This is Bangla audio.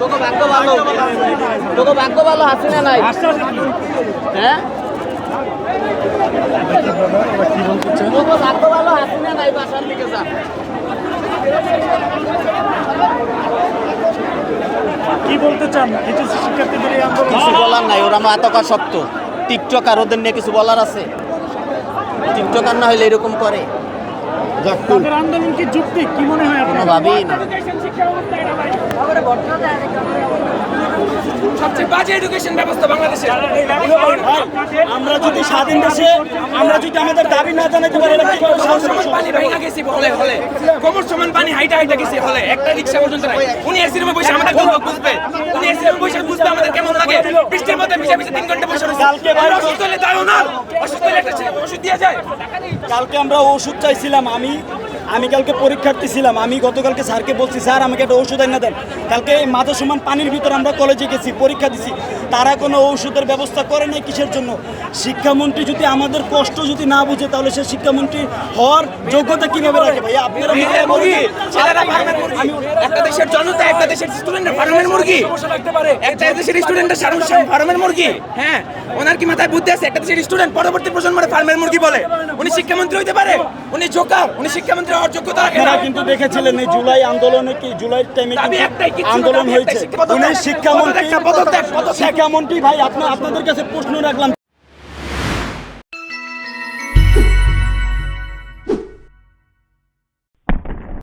তোকে ভাগ্য ভালো, তোকে ভাগ্য ভালো হাসিনা নাই। হ্যাঁ তোকে ভাগ্য ভালো হাসিনা নাই, বাসার দিকে যা। কি বলতে চান এইচএসসি শিক্ষার্থীদের এই আন্দোলন? কিছু বলার নাই, ওরা মাতকা শক্ত। টিকটক আর ওদের নিয়ে কিছু বলার আছে? টিকটক আর না হইলে এরকম করে? তাদের আন্দোলন কি যুক্তি, কি মনে হয় আপনার? কোনোভাবেই না। সবচেয়ে বাজে এডুকেশন ব্যবস্থা বাংলাদেশে। আমরা যদি স্বাধীন দেশে আমরা যদি আমাদের দাবি না জানাতে পারি, এটা কিভাবে সমান পানি ভাঙা গেছি হলে হলে, কোমর সমান পানি হাইটা হাইটা গেছি হলে, একটা রিক্সা পর্যন্ত নাই। উনি এসি রুমে বসে আমাদের গল্প বুঝবে, উনি এসি রুমে বসে বুঝবে আমাদের কেমন লাগে। বৃষ্টির মধ্যে ভিজে ভিজে 3 ঘন্টা বসে রয়েছে। আমরা অসুস্থ হলে তাও না, অসুস্থ হলে একটা ছেলে ওষুধ দিয়ে যায়। কালকে আমরা ওষুধ চাইছিলাম, আমি কালকে পরীক্ষার্থী ছিলাম। আমি গতকালকে স্যারকে বলছি, স্যার আমাকে একটা ওষুধ এনে দেন। কালকে এই মাথা সমান পানির ভিতর আমরা কলেজে গেছি, পরীক্ষা দিছি, তারা কোনো ঔষধের ব্যবস্থা করে নাই। কিসের জন্য? শিক্ষামন্ত্রী যদি আমাদের কষ্ট যদি না বুঝে, তাহলে সে শিক্ষামন্ত্রী হওয়ার যোগ্যতা কিভাবে রাখে? ভাই আপনারা ছেলেরা ফার্মের মুরগি, একটা দেশের জনতা, একটা দেশের স্টুডেন্টরা ফার্মের মুরগি, একটা দেশের স্টুডেন্টরা ফার্মের মুরগি। হ্যাঁ, ওনার কি মাথায় বুদ্ধি আছে? একটা দেশের স্টুডেন্ট পরবর্তী প্রজন্মের ফার্মের মুরগি বলে। উনি শিক্ষামন্ত্রী হইতে পারে? উনি জোকার, উনি শিক্ষামন্ত্রী হওয়ার যোগ্যতা রাখে না। কিন্তু দেখেছিলেন এই জুলাই আন্দোলনে, কি জুলাই টাইমে আন্দোলন হয়েছে, উনি শিক্ষামন্ত্রী ভাই। আপনাদের কাছে প্রশ্ন রাখলাম,